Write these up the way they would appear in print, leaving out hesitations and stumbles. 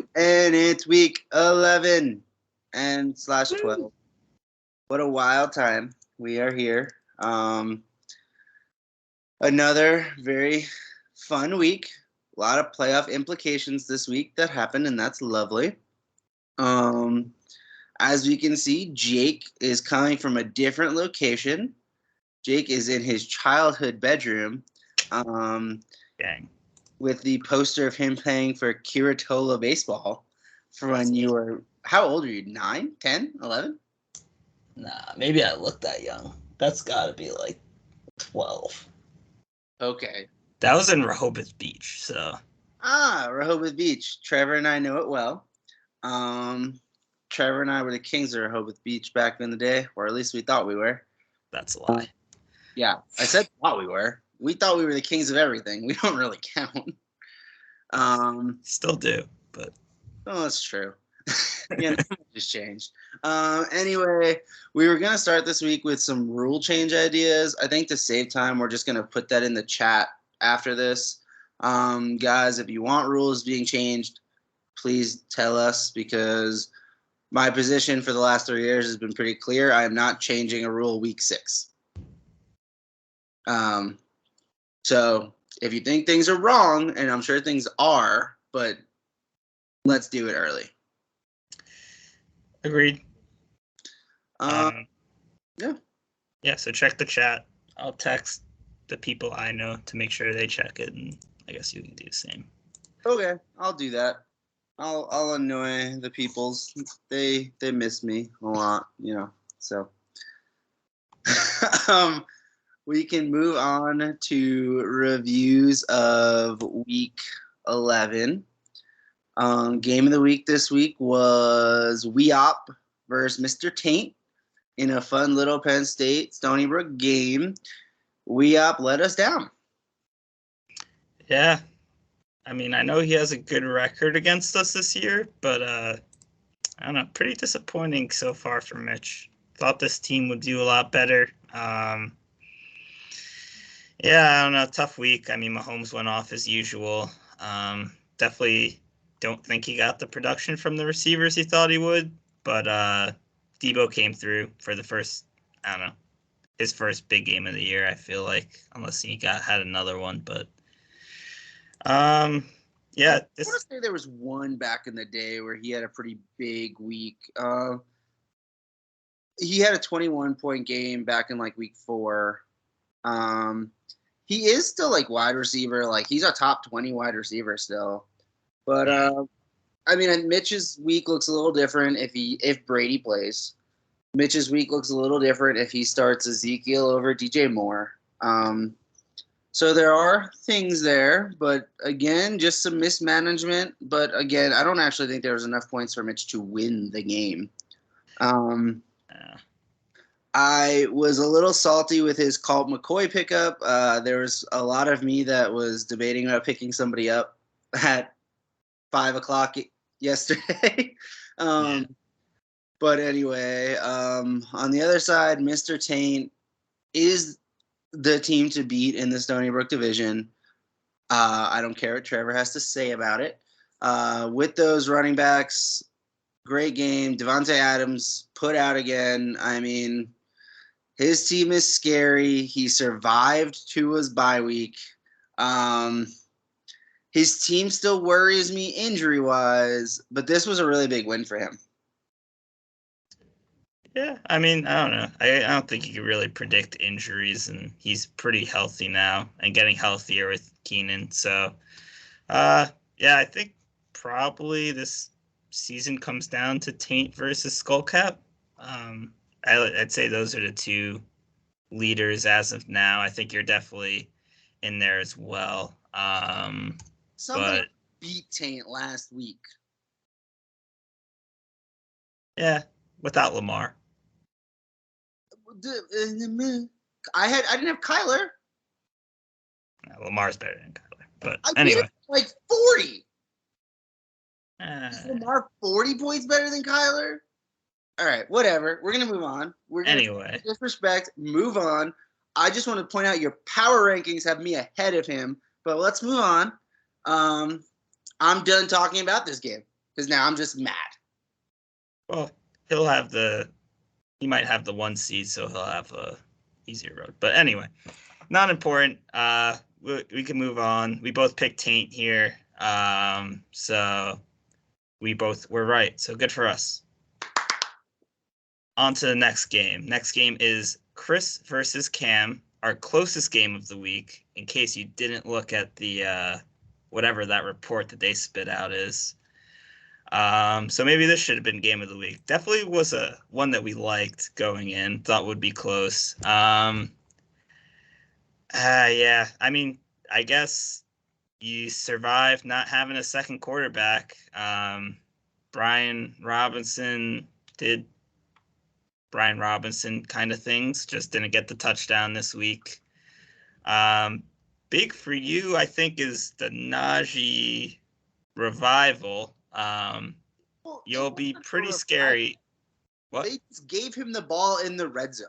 And it's week 11 and /12. What a wild time. We are here. Another very fun week. A lot of playoff implications this week that happened, and that's lovely. As we can see, Jake is coming from a different location. Jake is in his childhood bedroom. Dang. With the poster of him playing for Kiritola baseball for when you were, how old are you? 9, 10, 11? Nah, maybe I look that young. That's got to be like 12. Okay. That was in Rehoboth Beach, so. Rehoboth Beach. Trevor and I know it well. Trevor and I were the kings of Rehoboth Beach back in the day, or at least we thought we were. That's a lie. Yeah, I said thought we were. We thought we were the kings of everything. We don't really count. Still do, but. Oh, that's true. Just changed. Anyway, we were going to start this week with some rule change ideas. I think to save time, we're just going to put that in the chat after this. Guys, if you want rules being changed, please tell us, because my position for the last 3 years has been pretty clear. I am not changing a rule week 6. So if you think things are wrong, and I'm sure things are, but let's do it early. Agreed. Yeah. Yeah, so check the chat. I'll text the people I know to make sure they check it, and I guess you can do the same. Okay, I'll do that. I'll annoy the peoples. They miss me a lot, so. We can move on to reviews of week 11. Game of the week this week was Weop versus Mr. Taint in a fun little Penn State Stony Brook game. Weop let us down. Yeah. I mean, I know he has a good record against us this year, but I don't know, pretty disappointing so far for Mitch. Thought this team would do a lot better. Yeah, I don't know, tough week. I mean, Mahomes went off as usual. Definitely don't think he got the production from the receivers he thought he would, but Debo came through for the first, I don't know, his first big game of the year, I feel like, unless he had another one, but yeah. I want to say there was one back in the day where he had a pretty big week. He had a 21-point game back in like week 4. He is still like wide receiver, like he's a top 20 wide receiver still. But I mean, Mitch's week looks a little different if Brady plays. Mitch's week looks a little different if he starts Ezekiel over DJ Moore. So there are things there, but again, just some mismanagement. But again, I don't actually think there was enough points for Mitch to win the game. I was a little salty with his Colt McCoy pickup. There was a lot of me that was debating about picking somebody up at 5 o'clock yesterday. But anyway, on the other side, Mr. Taint is the team to beat in the Stony Brook division. I don't care what Trevor has to say about it. With those running backs, great game. Devontae Adams put out again. I mean, his team is scary. He survived Tua's bye week. His team still worries me injury-wise, but this was a really big win for him. Yeah, I mean, I don't know. I don't think you can really predict injuries, and he's pretty healthy now and getting healthier with Keenan. So, yeah, I think probably this season comes down to Taint versus Skullcap. I'd say those are the two leaders as of now. I think you're definitely in there as well. Somebody beat Taint last week. Yeah, without Lamar. I didn't have Kyler. No, Lamar's better than Kyler. But I anyway. beat him like 40. Is Lamar 40 points better than Kyler? All right, whatever. We're going to move on. We're going to disrespect, move on. I just want to point out your power rankings have me ahead of him. But let's move on. I'm done talking about this game because now I'm just mad. Well, he might have the 1 seed, so he'll have a easier road. But anyway, not important. We can move on. We both picked Taint here. So we're right. So good for us. On to the next game. Next game is Chris versus Cam, our closest game of the week, in case you didn't look at the whatever that report that they spit out is. So maybe this should have been game of the week. Definitely was a one that we liked going in, thought would be close. Yeah, I mean, I guess you survived not having a second quarterback. Brian Robinson did Brian Robinson kind of things, just didn't get the touchdown this week. Big for you, I think, is the Najee revival. You'll be pretty scary. What? They gave him the ball in the red zone.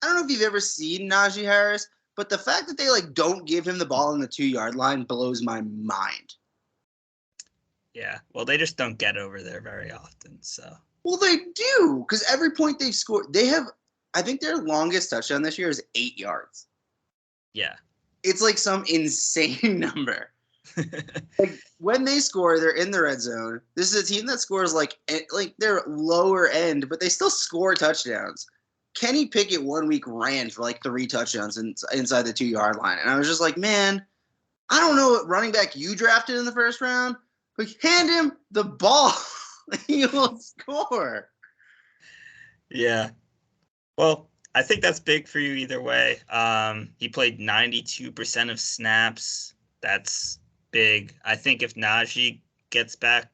I don't know if you've ever seen Najee Harris, but the fact that they don't give him the ball in the 2-yard line blows my mind. Yeah, well, they just don't get over there very often, so. Well, they do, because every point they've scored, I think their longest touchdown this year is 8 yards. Yeah. It's like some insane number. When they score, they're in the red zone. This is a team that scores they're lower end, but they still score touchdowns. Kenny Pickett 1 week ran for 3 touchdowns inside the 2-yard line. And I was just like, man, I don't know what running back you drafted in the first round, but hand him the ball. He will score. Yeah. Well, I think that's big for you either way. He played 92% of snaps. That's big. I think if Najee gets back,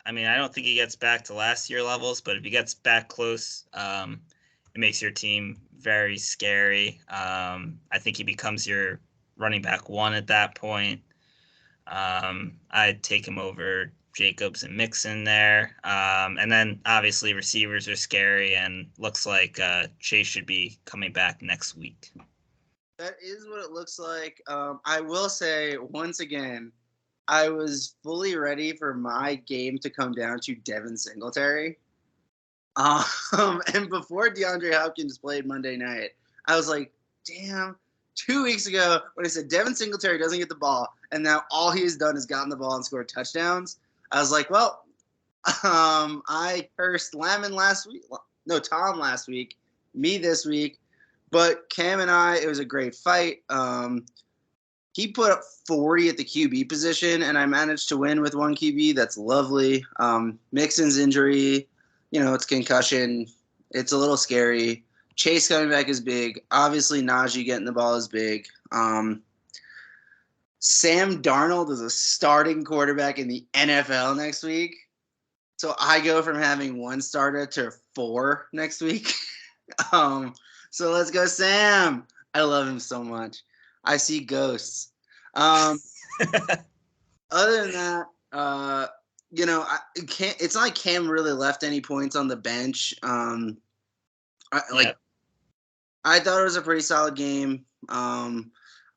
I mean, I don't think he gets back to last year levels, but if he gets back close, it makes your team very scary. I think he becomes your running back 1 at that point. I'd take him over Jacobs and Mixon there. And then obviously receivers are scary, and looks like Chase should be coming back next week. That is what it looks like. I will say, once again, I was fully ready for my game to come down to Devin Singletary. And before DeAndre Hopkins played Monday night, I was like, damn, 2 weeks ago when I said Devin Singletary doesn't get the ball, and now all he has done is gotten the ball and scored touchdowns, I was like, well, I cursed Tom last week, me this week, but Cam and it was a great fight. He put up 40 at the QB position, and I managed to win with 1 QB. That's lovely. Mixon's injury, it's concussion. It's a little scary. Chase coming back is big. Obviously, Najee getting the ball is big. Sam Darnold is a starting quarterback in the NFL next week. So I go from having 1 starter to 4 next week. So let's go, Sam. I love him so much. I see ghosts. Other than that, it's not like Cam really left any points on the bench. I thought it was a pretty solid game.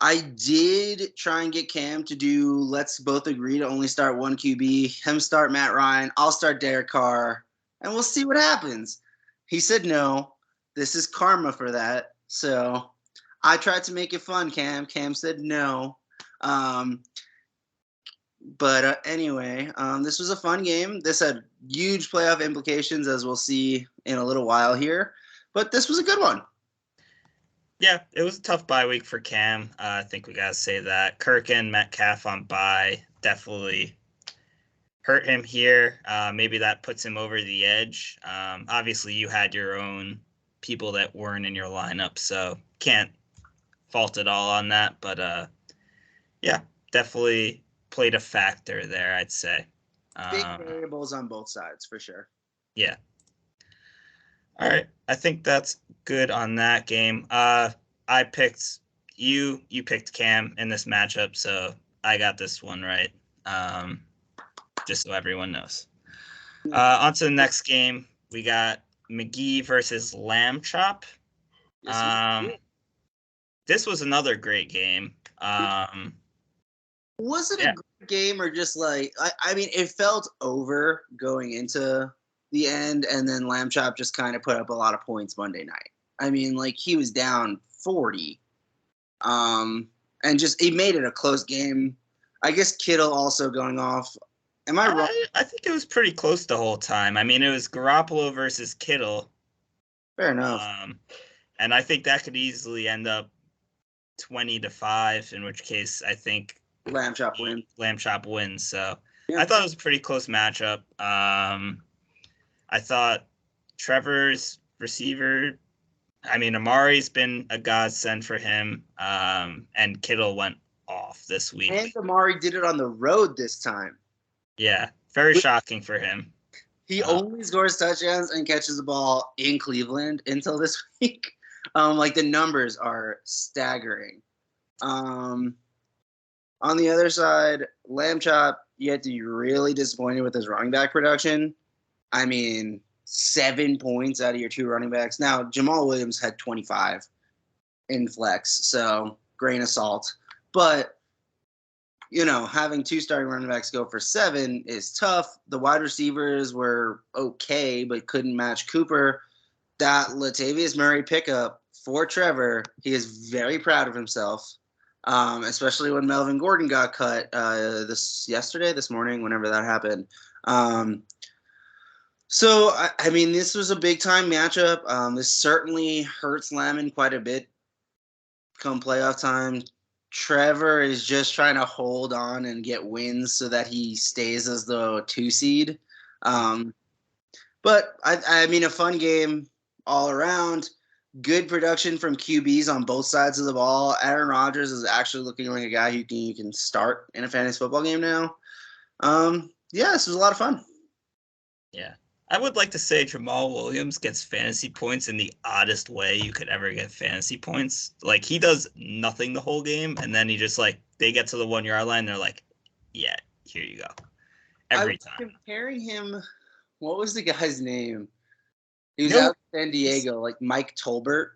I did try and get Cam to do, let's both agree to only start 1 QB. Him start Matt Ryan. I'll start Derek Carr, and we'll see what happens. He said no. This is karma for that. So I tried to make it fun, Cam. Cam said no. But anyway, this was a fun game. This had huge playoff implications, as we'll see in a little while here. But this was a good one. Yeah, it was a tough bye week for Cam. I think we got to say that. Kirk and Metcalf on bye definitely hurt him here. Maybe that puts him over the edge. Obviously, you had your own people that weren't in your lineup, so can't fault it all on that. But, yeah, definitely played a factor there, I'd say. Big variables on both sides, for sure. Yeah. All right. I think that's good on that game. I picked you picked Cam in this matchup, so I got this one right. Just so everyone knows. On to the next game. We got McGee versus Lamb Chop. this was another great game. Was it a great game or just like I mean, it felt over going into the end, and then Lamb Chop just kind of put up a lot of points Monday night. I mean, like he was down 40, and just he made it a close game. I guess Kittle also going off. Am I wrong? I think it was pretty close the whole time. I mean, it was Garoppolo versus Kittle. Fair enough. And I think that could easily end up 20-5, in which case I think Lamb Chop wins. Lamb Chop wins. So yeah. I thought it was a pretty close matchup. I thought Trevor's receiver, I mean, Amari's been a godsend for him, and Kittle went off this week. And Amari did it on the road this time. Yeah, very shocking for him. He only scores touchdowns and catches the ball in Cleveland until this week. Like the numbers are staggering. On the other side, Lamb Chop, you have to be really disappointed with his running back production. I mean, 7 points out of your 2 running backs. Now, Jamal Williams had 25 in flex, so grain of salt. But, you know, having 2 starting running backs go for 7 is tough. The wide receivers were okay, but couldn't match Cooper. That Latavius Murray pickup for Trevor, he is very proud of himself, especially when Melvin Gordon got cut this morning, whenever that happened. So, I mean, this was a big-time matchup. This certainly hurts Lamon quite a bit come playoff time. Trevor is just trying to hold on and get wins so that he stays as the 2 seed. But, I mean, a fun game all around. Good production from QBs on both sides of the ball. Aaron Rodgers is actually looking like a guy who you can start in a fantasy football game now. Yeah, this was a lot of fun. Yeah. I would like to say Jamal Williams gets fantasy points in the oddest way you could ever get fantasy points. Like, he does nothing the whole game, and then he just, like, they get to the 1 yard line, they're like, yeah, here you go. Every time. Comparing him, what was the guy's name? He was out in San Diego, like Mike Tolbert.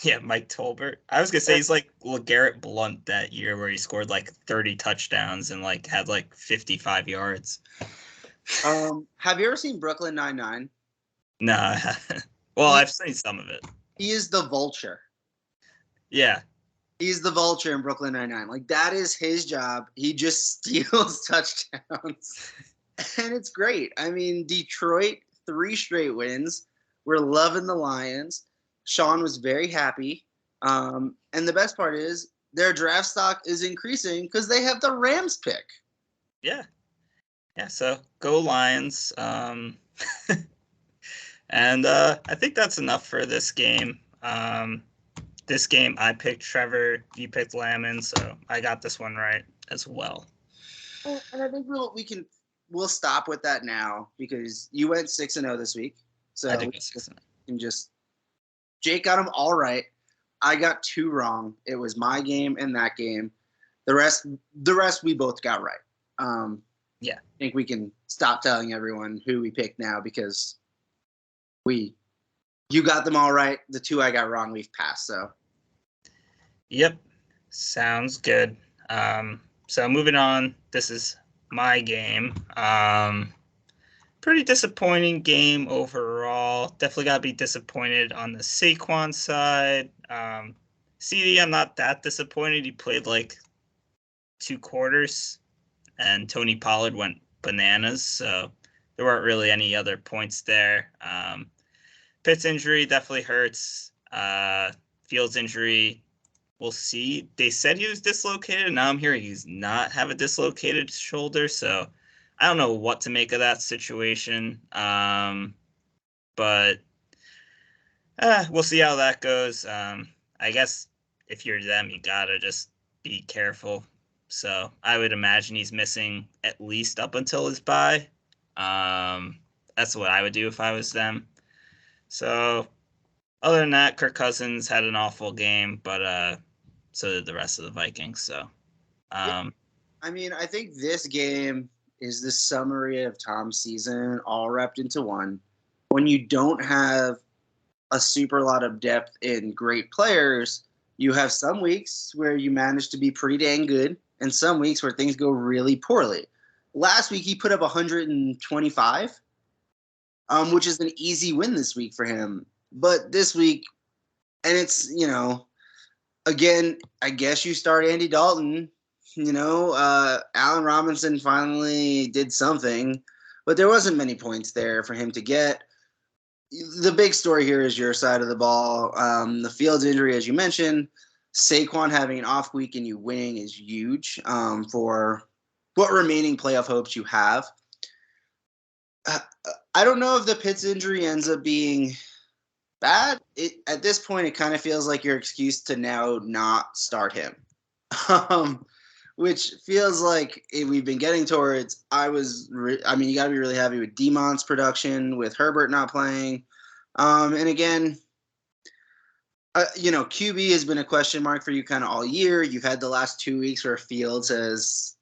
Yeah, Mike Tolbert. I was going to say he's like LeGarrette Blount that year where he scored, like, 30 touchdowns and, like, had, like, 55 yards. Have you ever seen Brooklyn Nine-Nine? No. Well, I've seen some of it. He is the Vulture. Yeah. He's the Vulture in Brooklyn Nine-Nine. Like, that is his job. He just steals touchdowns. And it's great. I mean, Detroit, 3 straight wins. We're loving the Lions. Sean was very happy. And the best part is their draft stock is increasing because they have the Rams pick. Yeah. Yeah, so go Lions. And I think that's enough for this game. This game, I picked Trevor, you picked Lamon, so I got this one right as well. And I think we'll stop with that now because you went 6-0 this week. So I did go 6-0. And just Jake got them all right. I got 2 wrong. It was my game and that game. The rest we both got right. Yeah. I think we can stop telling everyone who we picked now because you got them all right. The 2 I got wrong, we've passed. So. Yep. Sounds good. So moving on, this is my game. Pretty disappointing game overall. Definitely got to be disappointed on the Saquon side. CD, I'm not that disappointed. He played like 2 quarters. And Tony Pollard went bananas, so there weren't really any other points there. Pitt's injury definitely hurts. Fields' injury, we'll see. They said he was dislocated, and now I'm hearing he's not have a dislocated shoulder, so I don't know what to make of that situation. But we'll see how that goes. I guess if you're them, you gotta just be careful. So I would imagine he's missing at least up until his bye. That's what I would do if I was them. So other than that, Kirk Cousins had an awful game, but so did the rest of the Vikings. So, I mean, I think this game is the summary of Tom's season all wrapped into one. When you don't have a super lot of depth in great players, You have some weeks where you manage to be pretty dang good, and some weeks where things go really poorly. Last week he put up 125, which is an easy win this week for him. But this week, and it's, again, I guess you start Andy Dalton. Allen Robinson finally did something, but there wasn't many points there for him to get. The big story here is your side of the ball. The Fields injury, as you mentioned, Saquon having an off week and you winning is huge for what remaining playoff hopes you have. I don't know if the Pitts injury ends up being bad. At this point, it kind of feels like your excuse to now not start him, which feels like we've been getting towards. You got to be really happy with Demon's production, with Herbert not playing. And again, QB has been a question mark for you kind of all year. You've had the last 2 weeks where Fields has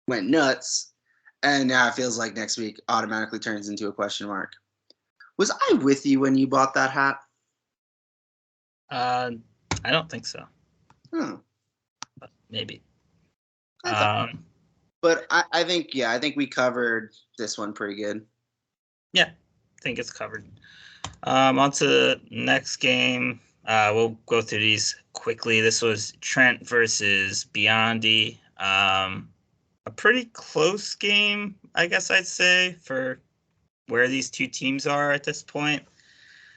went nuts, and now it feels like next week automatically turns into a question mark. Was I with you when you bought that hat? I don't think so. But maybe. But I think we covered this one pretty good. Yeah, I think it's covered. On to the next game. We'll go through these quickly. This was Trent versus Biondi. A pretty close game, I guess I'd say, for where these two teams are at this point.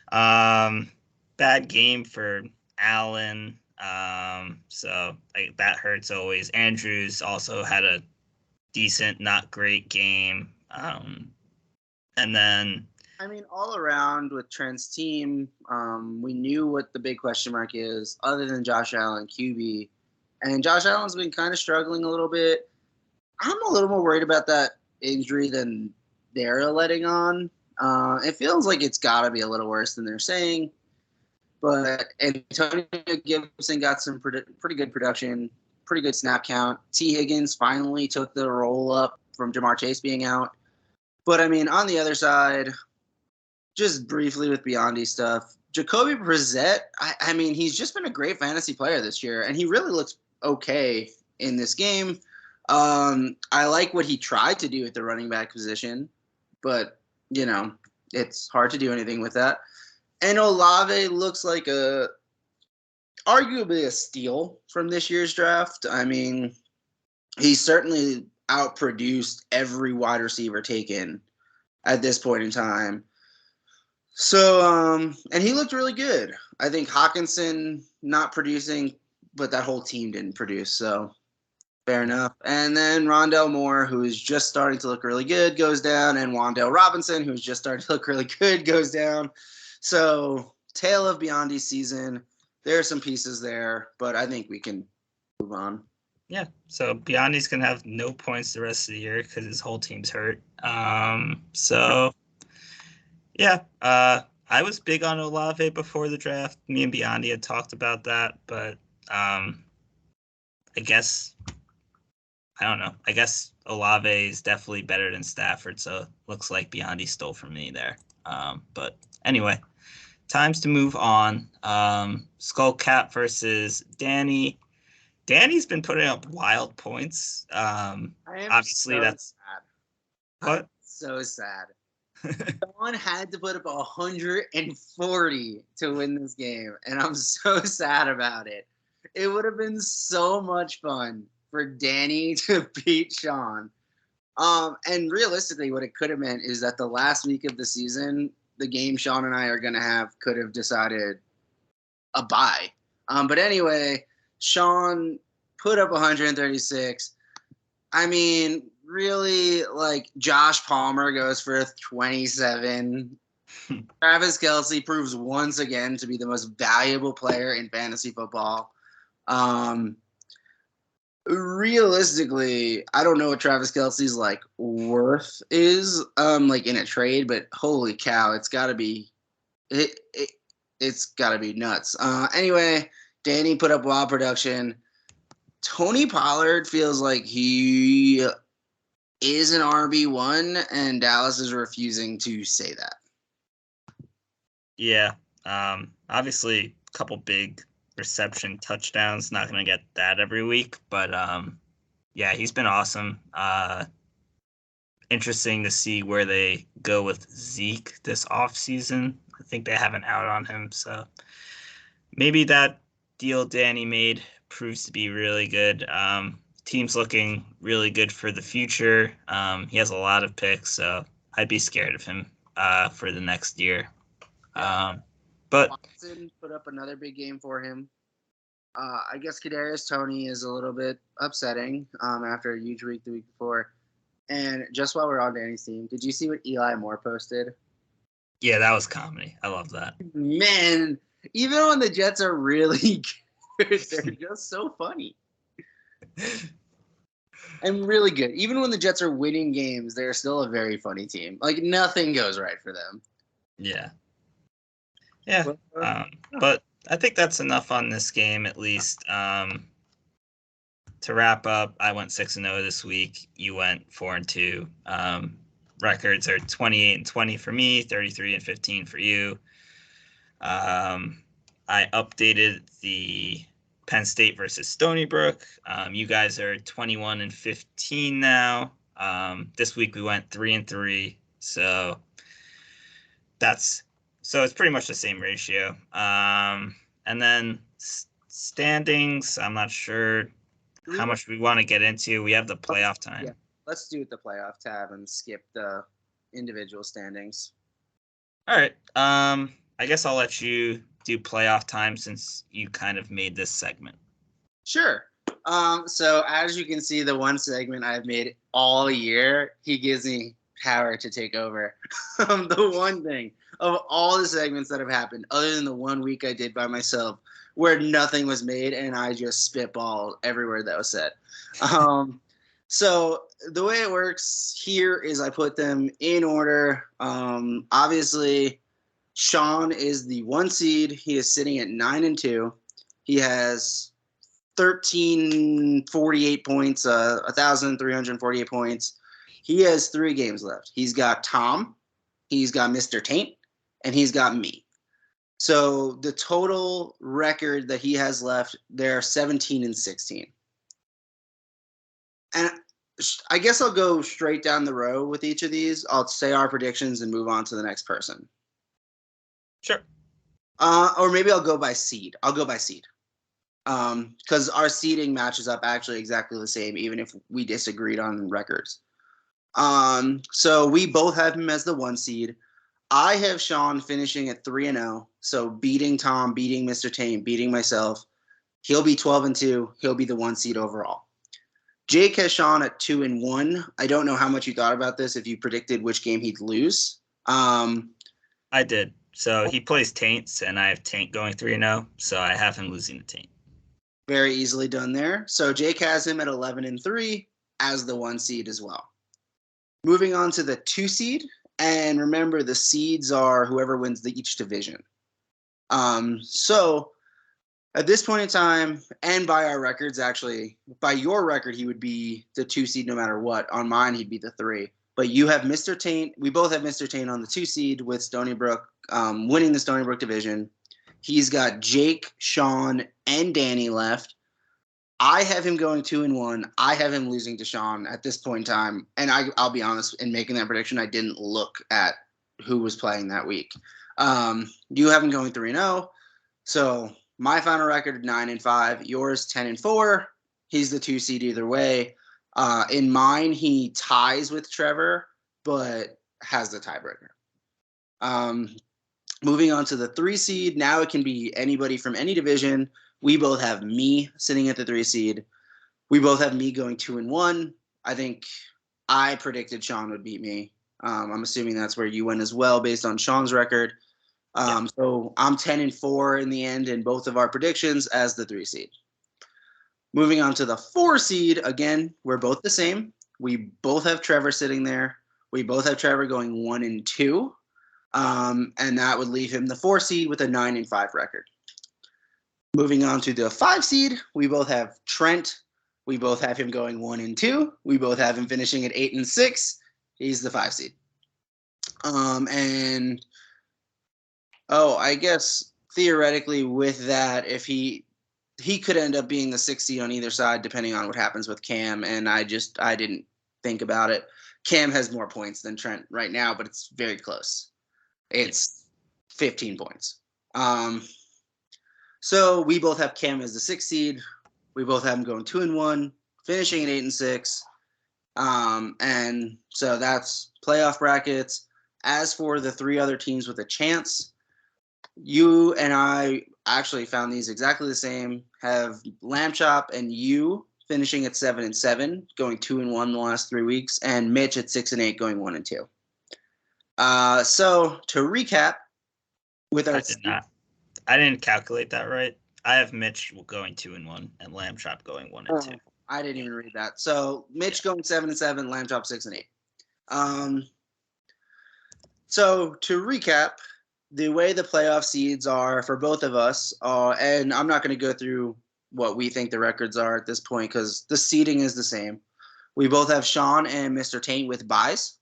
Bad game for Allen. So that hurts always. Andrews also had a decent, not great game. And then, all around with Trent's team, we knew what the big question mark is, other than Josh Allen, QB. And Josh Allen's been kind of struggling a little bit. I'm a little more worried about that injury than they're letting on. It feels like it's got to be a little worse than they're saying. But Antonio Gibson got some pretty good production, pretty good snap count. T. Higgins finally took the roll up from Jamar Chase being out. But, on the other side, just briefly with Biondi stuff, Jacoby Brissett, he's just been a great fantasy player this year, and he really looks okay in this game. I like what he tried to do at the running back position, but, it's hard to do anything with that. And Olave looks like arguably a steal from this year's draft. He certainly outproduced every wide receiver taken at this point in time. So, and he looked really good. I think Hawkinson not producing, but that whole team didn't produce. So fair enough. And then Rondell Moore, who is just starting to look really good, goes down. And Wan'Dale Robinson, who's just starting to look really good, goes down. So, tale of Biondi's season. There are some pieces there, but I think we can move on. Yeah, so Biondi's going to have no points the rest of the year because his whole team's hurt. I was big on Olave before the draft. Me and Biondi had talked about that, but I don't know. I guess Olave is definitely better than Stafford, so it looks like Biondi stole from me there. But anyway, times to move on. Skullcap versus Danny. Danny's been putting up wild points. Obviously, so that's sad. What? I'm so sad. Someone had to put up 140 to win this game, and I'm so sad about it. It would have been so much fun for Danny to beat Sean. And realistically, what it could have meant is that the last week of the season, the game Sean and I are going to have could have decided a bye. But anyway, Sean put up 136. Really, Josh Palmer goes for 27. Travis Kelce proves once again to be the most valuable player in fantasy football. Realistically, I don't know what Travis Kelce's worth is in a trade, but holy cow, it's got to be it's got to be nuts. Anyway, Danny put up wild production. Tony Pollard feels like he is an RB1, and Dallas is refusing to say that. Yeah. Obviously, a couple big reception touchdowns. Not going to get that every week, but yeah, he's been awesome. Interesting to see where they go with Zeke this offseason. I think they have an out on him, so maybe that deal Danny made proves to be really good. Team's looking really good for the future. He has a lot of picks, so I'd be scared of him for the next year. But Watson put up another big game for him. I guess Kadarius Toney is a little bit upsetting after a huge week the week before. And just while we're on Danny's team, did you see what Eli Moore posted? Yeah, that was comedy. I love that. Man, even when the Jets are really good, they're just so funny. And really good. Even when the Jets are winning games, they're still a very funny team. Like, nothing goes right for them. Yeah. Yeah. But I think that's enough on this game, at least. To wrap up, I went 6-0 this week. You went 4-2. Records are 28-20 for me, 33-15 for you. I updated the Penn State versus Stony Brook. You guys are 21-15 now. This week we went 3-3, so it's pretty much the same ratio. And then standings, I'm not sure how much we want to get into. We have the playoff time. Yeah, let's do it the playoff tab and skip the individual standings. All right. I guess I'll let you do playoff time since you kind of made this segment. Sure. So as you can see, the one segment I've made all year, he gives me power to take over. The one thing of all the segments that have happened, other than the 1 week I did by myself, where nothing was made and I just spitballed every word that was said. So the way it works here is I put them in order. Obviously, Sean is the 1 seed. He is sitting at 9-2. He has 1,348 points, 1,348 points. He has 3 games left. He's got Tom, he's got Mr. Taint, and he's got me. So the total record that he has left, they're 17-16. And I guess I'll go straight down the row with each of these. I'll say our predictions and move on to the next person. Sure. Or maybe I'll go by seed. I'll go by seed. Because our seeding matches up actually exactly the same, even if we disagreed on records. So we both have him as the 1 seed. I have Sean finishing at 3-0, so beating Tom, beating Mr. Tame, beating myself. He'll be 12-2. He'll be the 1 seed overall. Jake has Sean at 2-1. I don't know how much you thought about this, if you predicted which game he'd lose. I did. So he plays Taints, and I have Taint going 3-0, so I have him losing to Taint. Very easily done there. So Jake has him at 11-3 as the 1 seed as well. Moving on to the 2 seed. And remember, the seeds are whoever wins each division. So at this point in time, and by our records, actually, by your record, he would be the 2 seed no matter what. On mine, he'd be the 3. But you have Mr. Taint. We both have Mr. Taint on the 2 seed with Stony Brook winning the Stony Brook division. He's got Jake, Sean, and Danny left. I have him going 2-1. I have him losing to Sean at this point in time. And I'll be honest, in making that prediction, I didn't look at who was playing that week. You have him going 3-0. So my final record, 9-5. Yours, 10-4. He's the 2 seed either way. In mine, he ties with Trevor, but has the tiebreaker. Moving on to the 3 seed. Now it can be anybody from any division. We both have me sitting at the 3 seed. We both have me going 2-1. I think I predicted Sean would beat me. I'm assuming that's where you went as well, based on Sean's record. So I'm 10-4 in the end in both of our predictions as the 3 seed. Moving on to the 4 seed. Again, we're both the same. We both have Trevor sitting there. We both have Trevor going 1-2. And that would leave him the 4 seed with a 9-5 record. Moving on to the 5 seed, we both have Trent. We both have him going 1-2. We both have him finishing at 8-6. He's the 5 seed. I guess theoretically with that, if he he could end up being the 6th seed on either side, depending on what happens with Cam. And I didn't think about it. Cam has more points than Trent right now, but it's very close. It's 15 points. So we both have Cam as the 6th seed. We both have him going 2-1, finishing at 8-6. And so that's playoff brackets. As for the 3 other teams with a chance, you and I actually found these exactly the same. Have Lamb Chop and you finishing at 7-7, going 2-1 the last 3 weeks, and Mitch at 6-8, going 1-2. So to recap, with our I didn't calculate that right. I have Mitch going 2-1 and Lamb Chop going 1-2. I didn't even read that. So Mitch going 7-7, Lamb Chop 6-8. So to recap, the way the playoff seeds are for both of us, and I'm not going to go through what we think the records are at this point because the seeding is the same. We both have Sean and Mr. Taint with buys.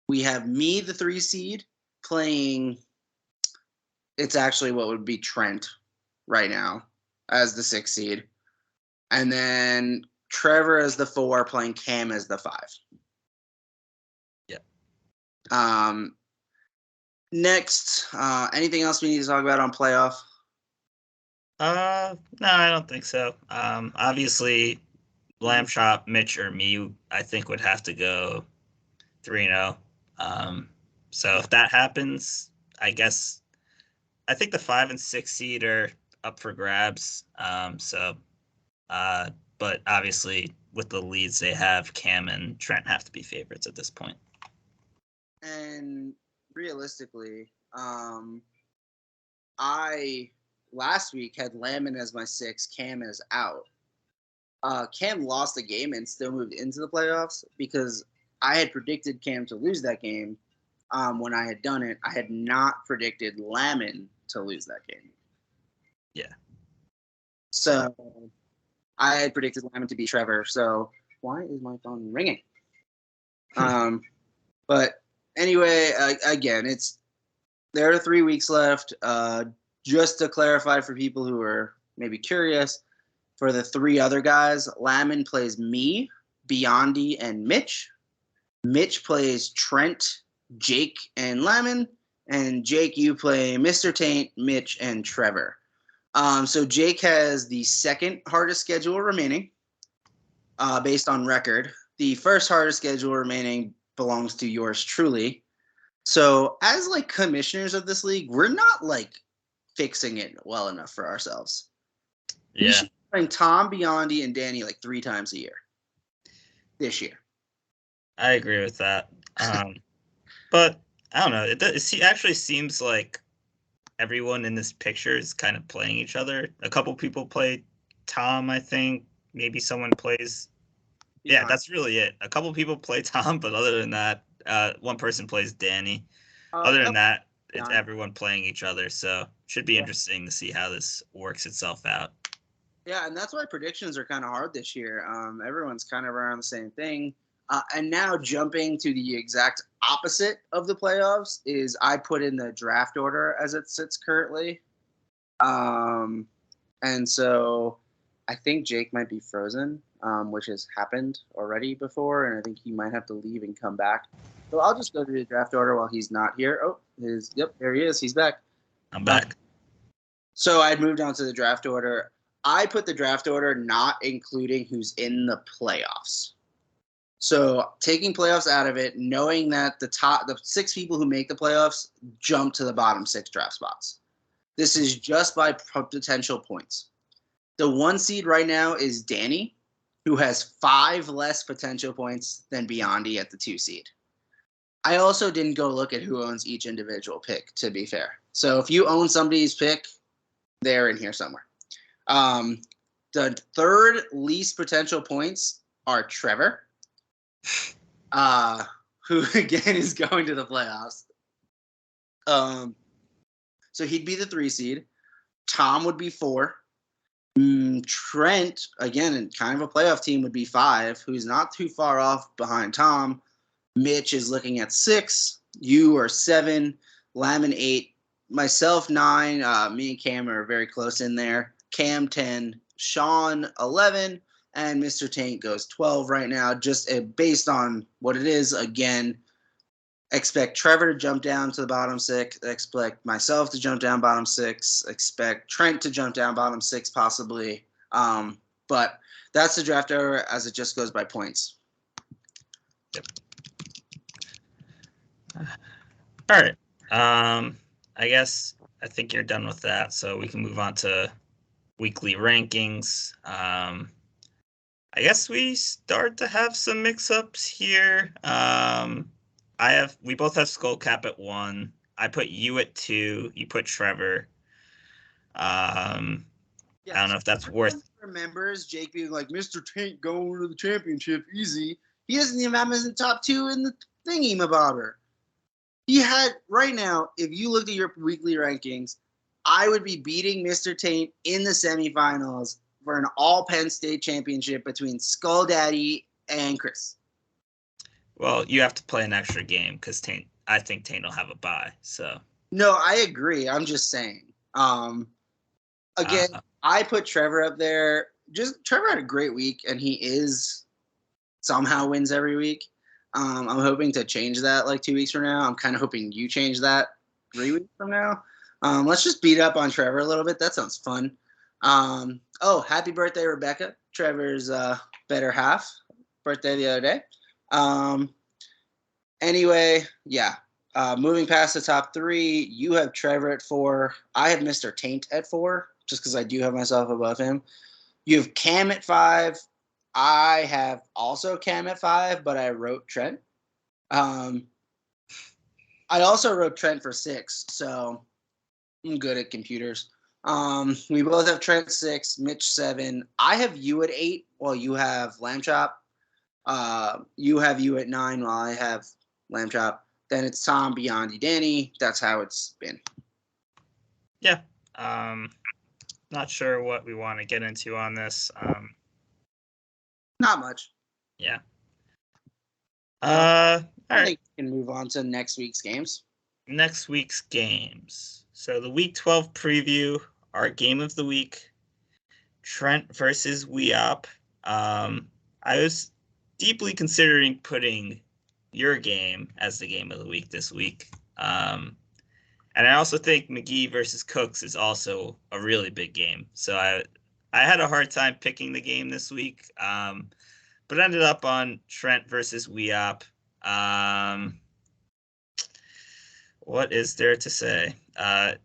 We have me, the 3 seed, playing. It's actually what would be Trent right now as the 6 seed. And then Trevor as the 4, playing Cam as the 5. Yeah. Next, anything else we need to talk about on playoff? No, I don't think so. Obviously, Lamb Chop, Mitch, or me, I think would have to go 3-0. So if that happens, I guess I think the 5 and 6 seed are up for grabs. But obviously with the leads they have, Cam and Trent have to be favorites at this point. And realistically, I last week had Lammin as my 6, Cam as out. Cam lost the game and still moved into the playoffs because I had predicted Cam to lose that game. When I had done it, I had not predicted Lammin to lose that game. Yeah. So I had predicted Lammin to beat Trevor. So why is my phone ringing? But anyway, again, there are 3 weeks left. Just to clarify for people who are maybe curious, for the 3 other guys, Lammin plays me, Biondi, and Mitch. Mitch plays Trent, Jake, and Lammin. And Jake, you play Mr. Taint, Mitch, and Trevor. So Jake has the 2nd hardest schedule remaining, based on record. The 1st hardest schedule remaining belongs to yours truly. So as commissioners of this league, we're not fixing it well enough for ourselves. Yeah. We should be playing Tom, Biondi, and Danny 3 times a year this year. I agree with that. But I don't know. It actually seems like everyone in this picture is kind of playing each other. A couple people play Tom, I think. Maybe someone plays. Yeah, that's really it. A couple people play Tom, but other than that, one person plays Danny. Other than that, it's everyone playing each other. So it should be interesting to see how this works itself out. Yeah, and that's why predictions are kind of hard this year. Everyone's kind of around the same thing. And now jumping to the exact opposite of the playoffs is I put in the draft order as it sits currently. And so I think Jake might be frozen, which has happened already before, and I think he might have to leave and come back. So I'll just go through the draft order while he's not here. Oh, there he is. He's back. I'm back. So I'd moved on to the draft order. I put the draft order not including who's in the playoffs. So taking playoffs out of it, knowing that the 6 people who make the playoffs jump to the bottom 6 draft spots. This is just by potential points. The 1 seed right now is Danny, who has 5 less potential points than Biondi at the 2 seed. I also didn't go look at who owns each individual pick, to be fair. So if you own somebody's pick, they're in here somewhere. The 3rd least potential points are Trevor, who again is going to the playoffs. So he'd be the 3 seed. Tom would be 4. Trent, again, kind of a playoff team, would be 5, who's not too far off behind Tom. Mitch is looking at 6. You are 7. Lammin 8. Myself 9. Me and Cam are very close in there. Cam 10. Sean 11, and Mr. Taint goes 12 right now. Just based on what it is. Again, expect Trevor to jump down to the bottom 6. Expect myself to jump down bottom 6. Expect Trent to jump down bottom 6 possibly. But that's the draft order as it just goes by points. Yep. All right. I think you're done with that, so we can move on to weekly rankings. I guess we start to have some mix-ups here. We both have Skullcap at 1. I put you at 2. You put Trevor. I don't know if that's worth. Remembers Jake being like, Mr. Taint going to the championship easy. He doesn't even have him in the top 2 in the thingy mabobber. He had right now, if you looked at your weekly rankings, I would be beating Mr. Taint in the semifinals for an all Penn State championship between Skull Daddy and Chris. Well, you have to play an extra game because I think Taint will have a bye. So no, I agree. I'm just saying. Again, I put Trevor up there. Trevor had a great week, and he somehow wins every week. I'm hoping to change that like 2 weeks from now. I'm kind of hoping you change that 3 weeks from now. Let's just beat up on Trevor a little bit. That sounds fun. Happy birthday, Rebecca. Trevor's better half. Birthday the other day. Anyway, yeah. Moving past the top 3, you have Trevor at 4. I have Mr. Taint at 4, just because I do have myself above him. You have Cam at 5. I have also Cam at 5, but I wrote Trent. I also wrote Trent for 6, so I'm good at computers. We both have Trent 6, Mitch 7. I have you at 8, while you have Lamb Chop. You have you at 9, while I have Lamb Chop. Then it's Tom, Beyondy, Danny. That's how it's been. Yeah. Not sure what we want to get into on this. Not much. Yeah. I think we can move on to next week's games. Next week's games. So the Week 12 preview, our game of the week, Trent versus Weop. I was deeply considering putting your game as the game of the week this week. And I also think McGee versus Cooks is also a really big game. So I had a hard time picking the game this week, but ended up on Trent versus Weop. What is there to say? I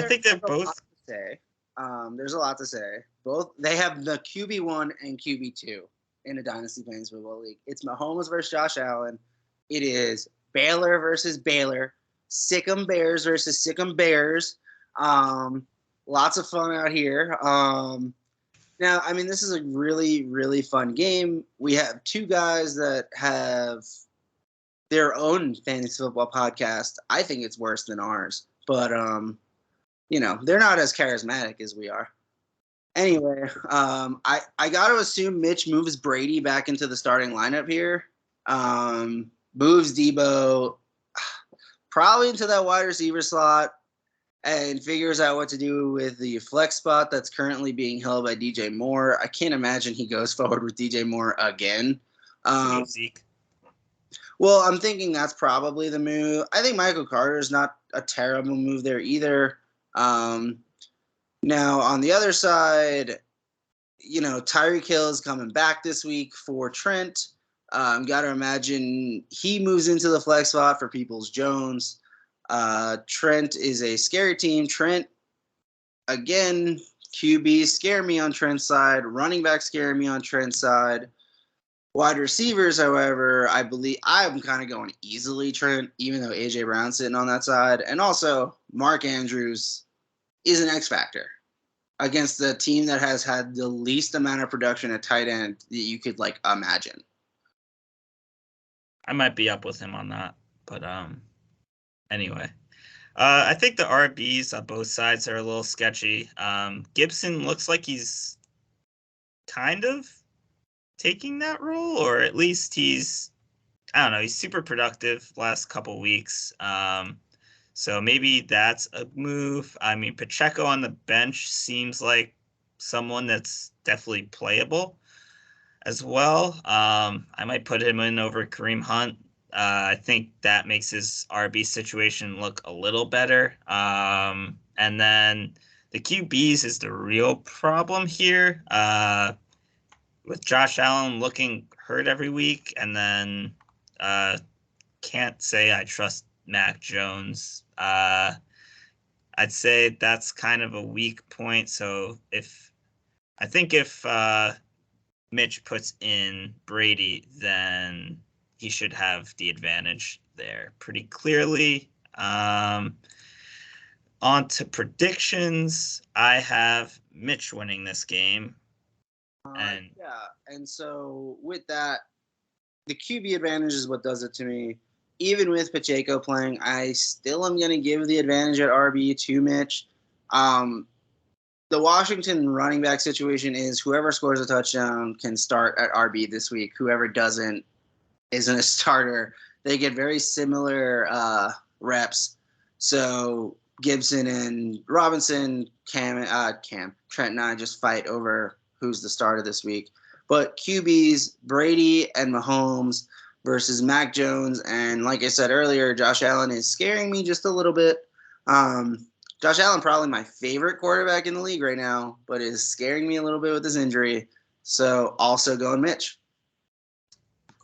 think they're both. There's a lot to say. Both they have the QB1 and QB2 in a Dynasty Fantasy Football League. It's Mahomes versus Josh Allen. It is Baylor versus Baylor. Sikkim Bears versus Sikkim Bears. Lots of fun out here. Now, I mean, this is a really, really fun game. We have 2 guys that have their own fantasy football podcast. I think it's worse than ours, but they're not as charismatic as we are. Anyway, I got to assume Mitch moves Brady back into the starting lineup here. Moves Debo probably into that wide receiver slot and figures out what to do with the flex spot that's currently being held by DJ Moore. I can't imagine he goes forward with DJ Moore again. Zeke. Well, I'm thinking that's probably the move. I think Michael Carter is not a terrible move there either. Now, on the other side, Tyreek Hill is coming back this week for Trent. Got to imagine he moves into the flex spot for Peoples-Jones. Trent is a scary team. Trent, again, QB scare me on Trent's side. Running back scare me on Trent's side. Wide receivers, however, I believe I'm kind of going easily Trent, even though A.J. Brown's sitting on that side. And also, Mark Andrews is an X factor against the team that has had the least amount of production at tight end that you could, imagine. I might be up with him on that, but anyway. I think the RBs on both sides are a little sketchy. Gibson looks like he's kind of taking that role, or at least he's super productive last couple weeks. So maybe that's a move. I mean, Pacheco on the bench seems like someone that's definitely playable as well. I might put him in over Kareem Hunt. I think that makes his RB situation look a little better. And then the QBs is the real problem here. With Josh Allen looking hurt every week, and then can't say I trust Mac Jones. I'd say that's kind of a weak point. So if Mitch puts in Brady, then he should have the advantage there pretty clearly. On to predictions. I have Mitch winning this game. And so with that, the QB advantage is what does it to me. Even with Pacheco playing, I still am going to give the advantage at RB to Mitch. The Washington running back situation is whoever scores a touchdown can start at RB this week. Whoever doesn't isn't a starter. They get very similar reps. So Gibson and Robinson, Trent and I just fight over who's the starter this week. But QBs, Brady and Mahomes versus Mac Jones. And like I said earlier, Josh Allen is scaring me just a little bit. Josh Allen, probably my favorite quarterback in the league right now, but is scaring me a little bit with his injury. So also going Mitch.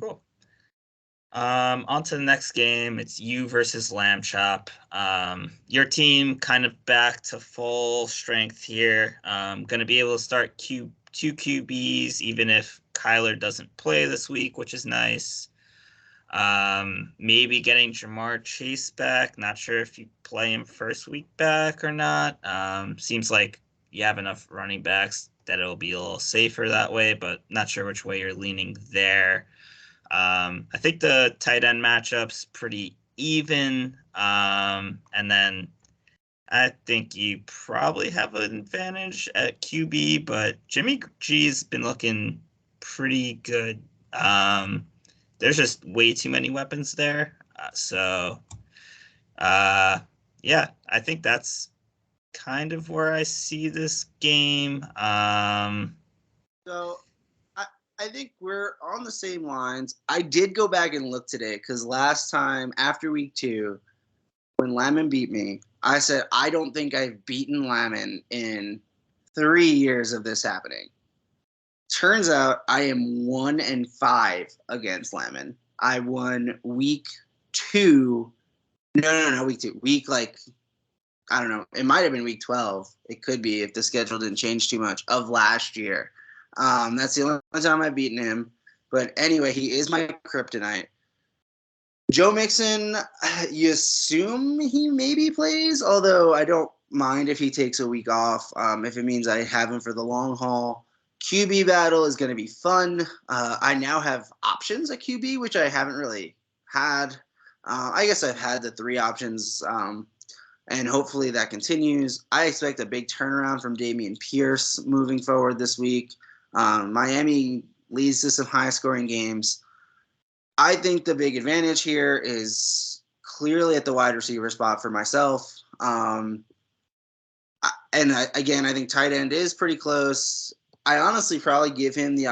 Cool. On to the next game. It's you versus Lamb Chop. Your team kind of back to full strength here. Going to be able to start two QBs, even if Kyler doesn't play this week, which is nice. Maybe getting Jamar Chase back. Not sure if you play him first week back or not. Seems like you have enough running backs that it'll be a little safer that way, but not sure which way you're leaning there. I think the tight end matchup's pretty even. And then I think you probably have an advantage at QB, but Jimmy G's been looking pretty good. There's just way too many weapons there. Yeah, I think that's kind of where I see this game. So I think we're on the same lines. I did go back and look today because last time after week 2, when Lemon beat me, I said, I don't think I've beaten Lemon in 3 years of this happening. Turns out I am 1-5 against Lemon. I won week 2. No, week 2. Week, I don't know. It might have been week 12. It could be if the schedule didn't change too much of last year. That's the only time I've beaten him. But anyway, he is my kryptonite. Joe Mixon, you assume he maybe plays, although I don't mind if he takes a week off, if it means I have him for the long haul. QB battle is going to be fun. I now have options at QB, which I haven't really had. I guess I've had the 3 options, and hopefully that continues. I expect a big turnaround from Dameon Pierce moving forward this week. Miami leads to some high-scoring games. I think the big advantage here is clearly at the wide receiver spot for myself. And I think tight end is pretty close. I honestly probably give him the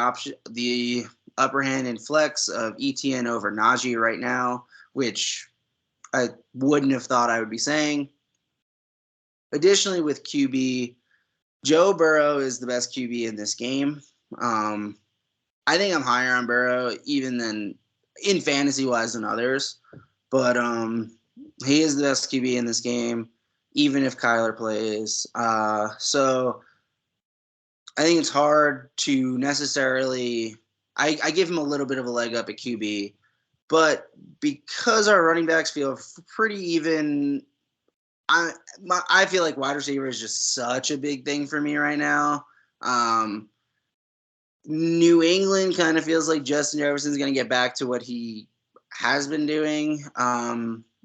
upper hand in flex of ETN over Najee right now, which I wouldn't have thought I would be saying. Additionally, with QB, Joe Burrow is the best QB in this game. I think I'm higher on Burrow even than in fantasy wise than others, but he is the best QB in this game, even if Kyler plays. So I think it's hard to necessarily. I give him a little bit of a leg up at QB, but because our running backs feel pretty even, I feel like wide receiver is just such a big thing for me right now. New England kind of feels like Justin Jefferson's going to get back to what he has been doing.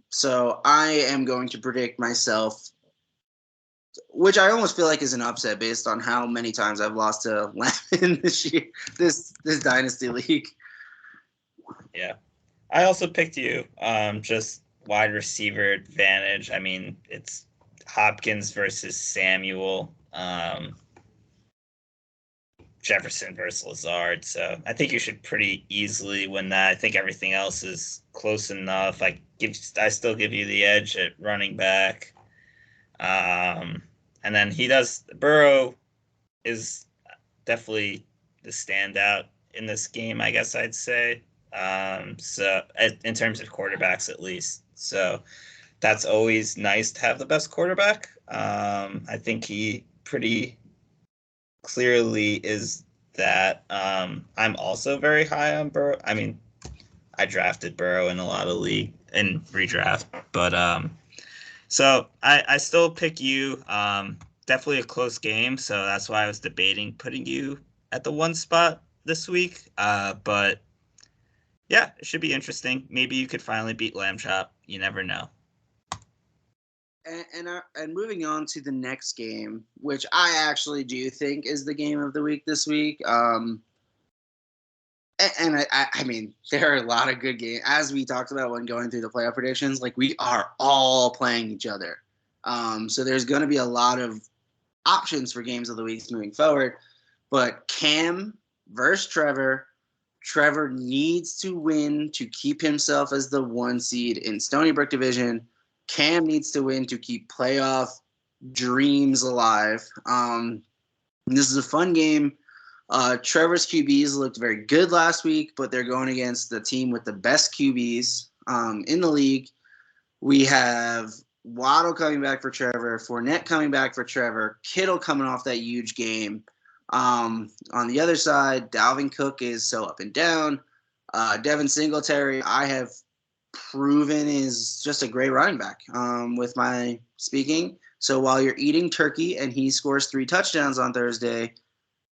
So I am going to predict myself, which I almost feel like is an upset based on how many times I've lost to Lemon this year, this dynasty league. Yeah, I also picked you. Just wide receiver advantage. I mean, it's Hopkins versus Samuel. Jefferson versus Lazard. So I think you should pretty easily win that. I think everything else is close enough. I still give you the edge at running back. And then Burrow is definitely the standout in this game, I guess I'd say. So in terms of quarterbacks, at least. So that's always nice to have the best quarterback. I think he pretty clearly is that. I'm also very high on Burrow. I mean, I drafted Burrow in a lot of league and redraft, but so I still pick you. Definitely a close game, so that's why I was debating putting you at the 1 spot this week. But yeah, it should be interesting. Maybe you could finally beat Lamb Chop. You never know. And moving on to the next game, which I actually do think is the game of the week this week. I mean, there are a lot of good games. As we talked about when going through the playoff predictions, like we are all playing each other. So there's going to be a lot of options for games of the week moving forward. But Cam versus Trevor. Trevor needs to win to keep himself as the 1 seed in Stony Brook Division. Cam needs to win to keep playoff dreams alive. This is a fun game. Trevor's QBs looked very good last week, but they're going against the team with the best QBs in the league. We have Waddle coming back for Trevor, Fournette coming back for Trevor, Kittle coming off that huge game. On the other side, Dalvin Cook is so up and down. Devin Singletary, I have proven is just a great running back with my speaking. So while you're eating turkey and he scores 3 touchdowns on Thursday,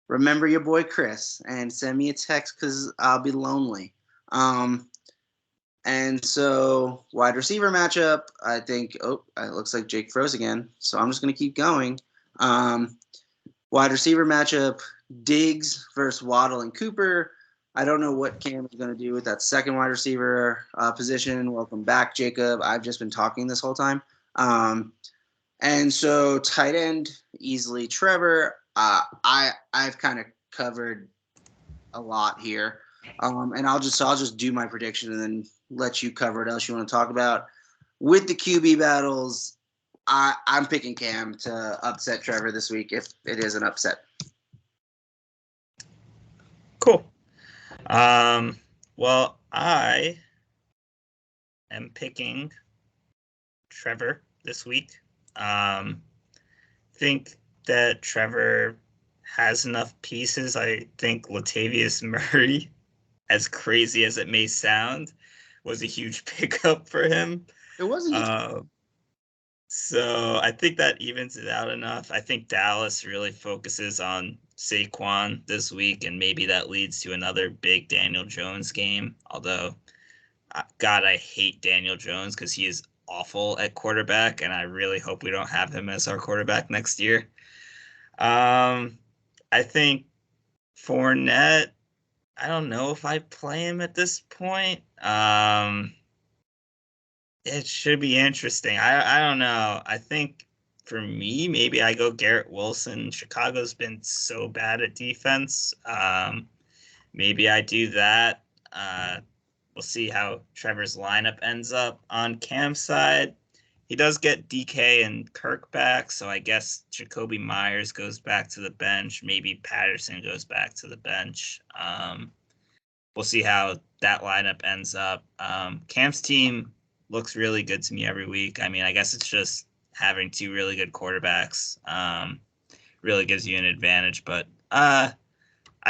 remember your boy Chris and send me a text because I'll be lonely. And so wide receiver matchup, I think, it looks like Jake froze again. So I'm just going to keep going. Wide receiver matchup, Diggs versus Waddle and Cooper. I don't know what Cam is going to do with that second wide receiver position. Welcome back, Jacob. I've just been talking this whole time. And so tight end, easily Trevor. I've kind of covered a lot here. And I'll just do my prediction and then let you cover what else you want to talk about. With the QB battles, I'm picking Cam to upset Trevor this week if it is an upset. Cool. Well, I am picking Trevor this week. Think that Trevor has enough pieces. I think Latavius Murray, as crazy as it may sound, was a huge pickup for him. It was a huge So I think that evens it out enough. I think Dallas really focuses on Saquon this week, and maybe that leads to another big Daniel Jones game. Although, God, I hate Daniel Jones because he is awful at quarterback, and I really hope we don't have him as our quarterback next year. I think Fournette, I don't know if I play him at this point. It should be interesting. I don't know. I think for me, maybe I go Garrett Wilson. Chicago's been so bad at defense. Maybe I do that. We'll see how Trevor's lineup ends up. On Cam's side, he does get DK and Kirk back, so I guess Jacoby Myers goes back to the bench. Maybe Patterson goes back to the bench. We'll see how that lineup ends up. Cam's team looks really good to me every week. I mean, I guess it's just having 2 really good quarterbacks really gives you an advantage. But I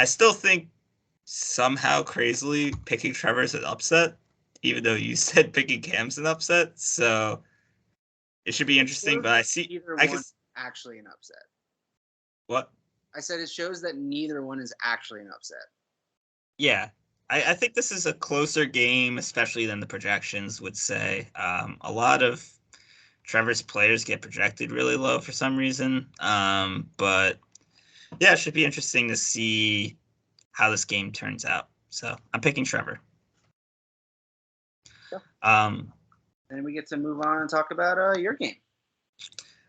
still think somehow crazily picking Trevor's an upset, even though you said picking Cam's an upset. So it should be interesting. But I see actually an upset. What? I said it shows that neither one is actually an upset. Yeah. I think this is a closer game, especially than the projections would say. A lot of Trevor's players get projected really low for some reason. But yeah, it should be interesting to see how this game turns out. So I'm picking Trevor. Yeah. Then we get to move on and talk about your game.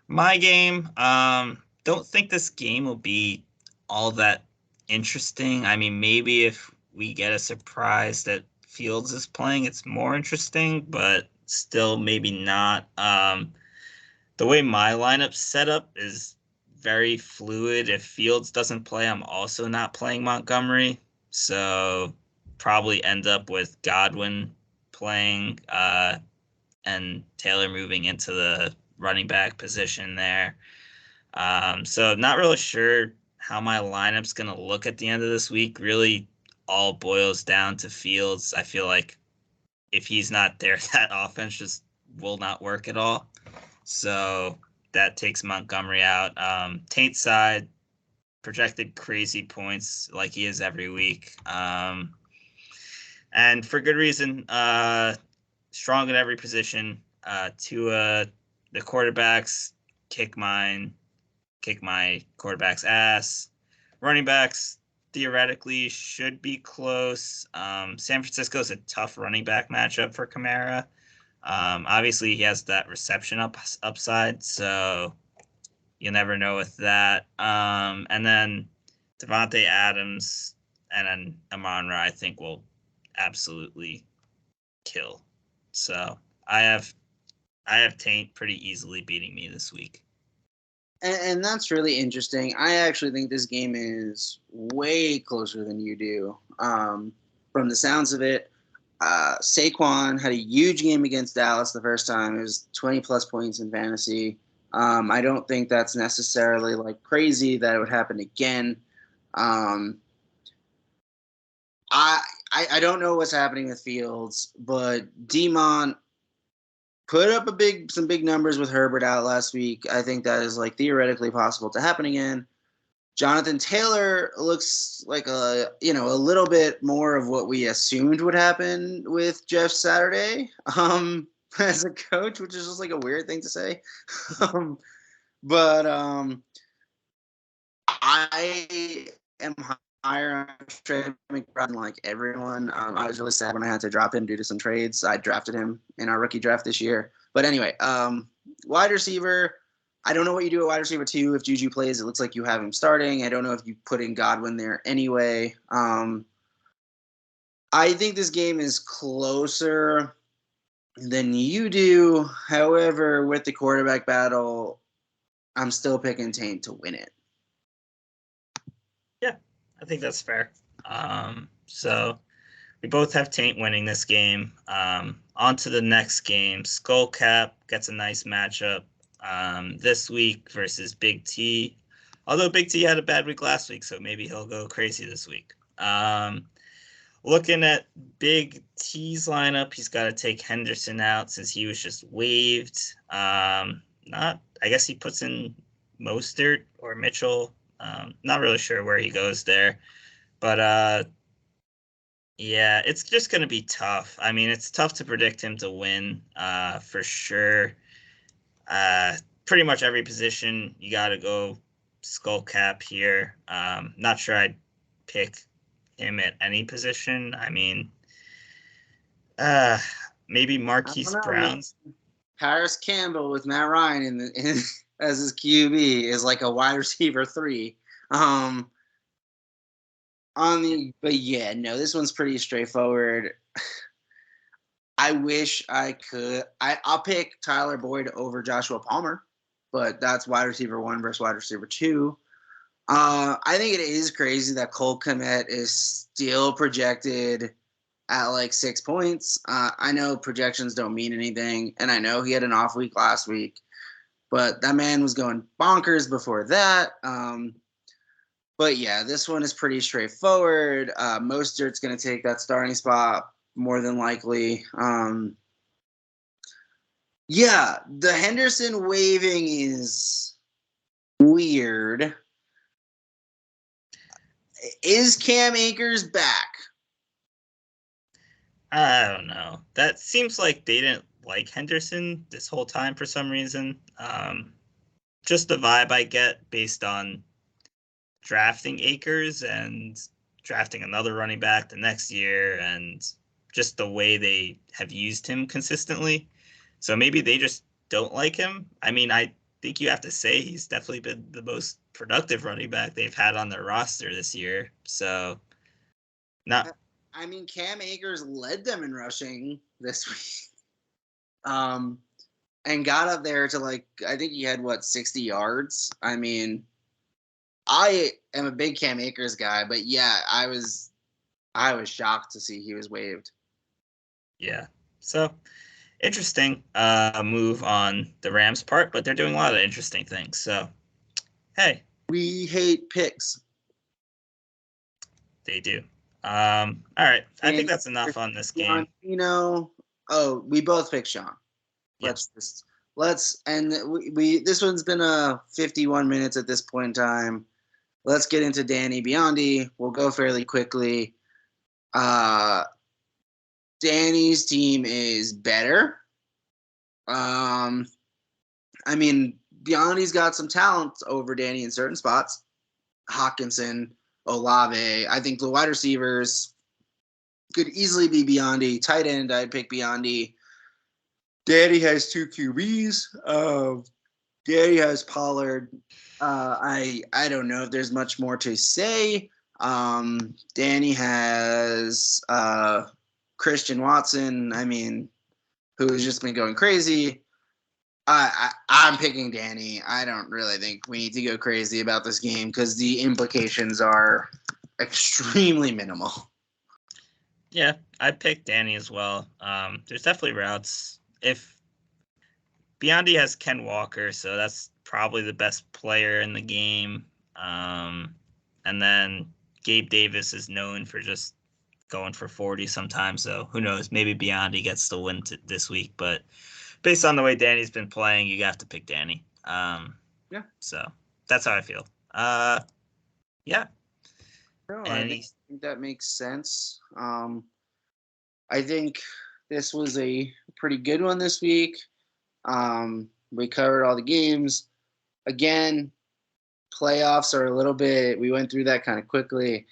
My game. Don't think this game will be all that interesting. I mean, maybe if we get a surprise that Fields is playing, it's more interesting, but still maybe not. The way my lineup's set up is very fluid. If Fields doesn't play, I'm also not playing Montgomery. So probably end up with Godwin playing and Taylor moving into the running back position there. So not really sure how my lineup's going to look at the end of this week. Really all boils down to Fields. I feel like if he's not there, that offense just will not work at all. So that takes Montgomery out. Taint side projected crazy points like he is every week. And for good reason, strong at every position. The quarterbacks kick my quarterback's ass. Running backs theoretically should be close. San Francisco's a tough running back matchup for Kamara. Obviously, he has that reception upside, so you never know with that. And then Devontae Adams and then Amon-Ra, I think, will absolutely kill. So I have Taint pretty easily beating me this week. And that's really interesting. I actually think this game is way closer than you do. From the sounds of it, Saquon had a huge game against Dallas the first time. It was 20-plus points in fantasy. I don't think that's necessarily like crazy that it would happen again. I don't know what's happening with Fields, but Demont put up some big numbers with Herbert out last week. I think that is like theoretically possible to happen again. Jonathan Taylor looks like a little bit more of what we assumed would happen with Jeff Saturday as a coach, which is just like a weird thing to say. But I am higher on Trey McBride like everyone. I was really sad when I had to drop him due to some trades. I drafted him in our rookie draft this year. But anyway, wide receiver, I don't know what you do at wide receiver 2 if Juju plays. It looks like you have him starting. I don't know if you put in Godwin there anyway. I think this game is closer than you do. However, with the quarterback battle, I'm still picking Taint to win it. Yeah, I think that's fair. So we both have Taint winning this game. On to the next game. Skullcap gets a nice matchup this week versus Big T. Although Big T had a bad week last week, so maybe he'll go crazy this week. Looking at Big T's lineup, he's got to take Henderson out since he was just waived. I guess he puts in Mostert or Mitchell. Not really sure where he goes there. But yeah, it's just going to be tough. I mean, it's tough to predict him to win for sure. Pretty much every position, you got to go Skullcap here. Not sure I'd pick him at any position. I mean, maybe Marquise Brown's. Paris Campbell with Matt Ryan as his QB is like a wide receiver 3. But yeah, no, this one's pretty straightforward. I wish I could. I'll pick Tyler Boyd over Joshua Palmer, but that's wide receiver 1 versus wide receiver 2. I think it is crazy that Cole Kmet is still projected at like 6 points. I know projections don't mean anything, and I know he had an off week last week, but that man was going bonkers before that. But yeah, this one is pretty straightforward. Mostert's going to take that starting spot more than likely. Yeah, the Henderson waving is weird. Is Cam Akers back? I don't know. That seems like they didn't like Henderson this whole time for some reason. Just the vibe I get based on drafting Akers and drafting another running back the next year and just the way they have used him consistently. So maybe they just don't like him. I mean, I think you have to say he's definitely been the most productive running back they've had on their roster this year. So, not. I mean, Cam Akers led them in rushing this week. And got up there to I think he had 60 yards. I mean, I am a big Cam Akers guy, but yeah, I was shocked to see he was waived. Yeah. So interesting move on the Rams' part, but they're doing a lot of interesting things. So, hey. We hate picks. They do. All right. I think that's enough on this game. We both picked Sean. Yep. This one's been 51 minutes at this point in time. Let's get into Danny Biondi. We'll go fairly quickly. Danny's team is better. I mean, Biondi's got some talent over Danny in certain spots. Hawkinson, Olave. I think the wide receivers could easily be Biondi. Tight end, I'd pick Biondi. Danny has 2 QBs. Danny has Pollard. I don't know if there's much more to say. Danny has Christian Watson. I mean, who has just been going crazy. I'm picking Danny. I don't really think we need to go crazy about this game because the implications are extremely minimal. Yeah, I picked Danny as well. There's definitely routes. If Biondi has Ken Walker, so that's probably the best player in the game. And then Gabe Davis is known for just going for 40 sometimes. So who knows? Maybe Biondi gets the win this week. But based on the way Danny's been playing, you have to pick Danny. Yeah. So that's how I feel. Yeah. No, I think that makes sense. I think this was a pretty good one this week. We covered all the games. Again, playoffs are a little bit, we went through that kind of quickly.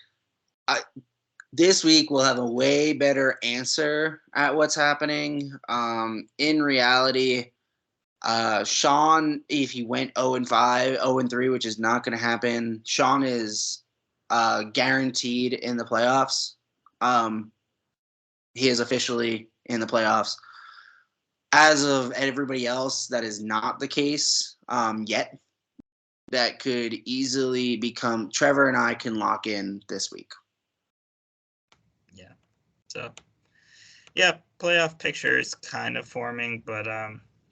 This week we'll have a way better answer at what's happening. In reality, Sean, if he went 0-5, 0-3, which is not going to happen, Sean is guaranteed in the playoffs. He is officially in the playoffs. As of everybody else, that is not the case yet. That could easily become. Trevor and I can lock in this week. Yeah. So, yeah, playoff picture is kind of forming, but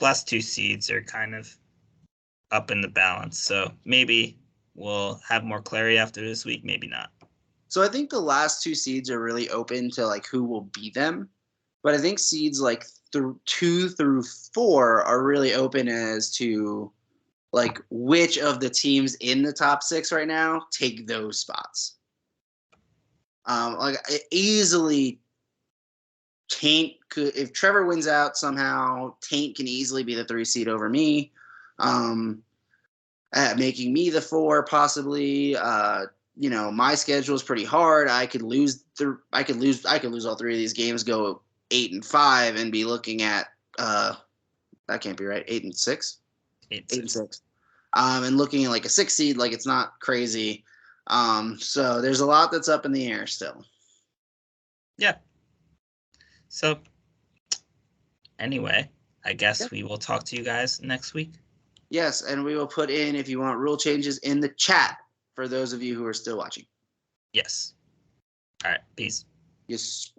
last 2 seeds are kind of up in the balance. So maybe we'll have more clarity after this week. Maybe not. So I think the last 2 seeds are really open to who will beat them. But I think seeds 2 through 4 are really open as to which of the teams in the top 6 right now take those spots. Easily, Taint could, if Trevor wins out somehow, Taint can easily be the 3 seed over me, making me the 4 possibly. My schedule is pretty hard. I could lose all 3 of these games, go 8-5, and be looking at that can't be right. 8-6. 8-6. And looking at a 6 seed, it's not crazy. So there's a lot that's up in the air still. Yeah. So anyway, I guess we will talk to you guys next week. Yes, and we will put in, if you want rule changes, in the chat for those of you who are still watching. Yes. All right. Peace. Yes.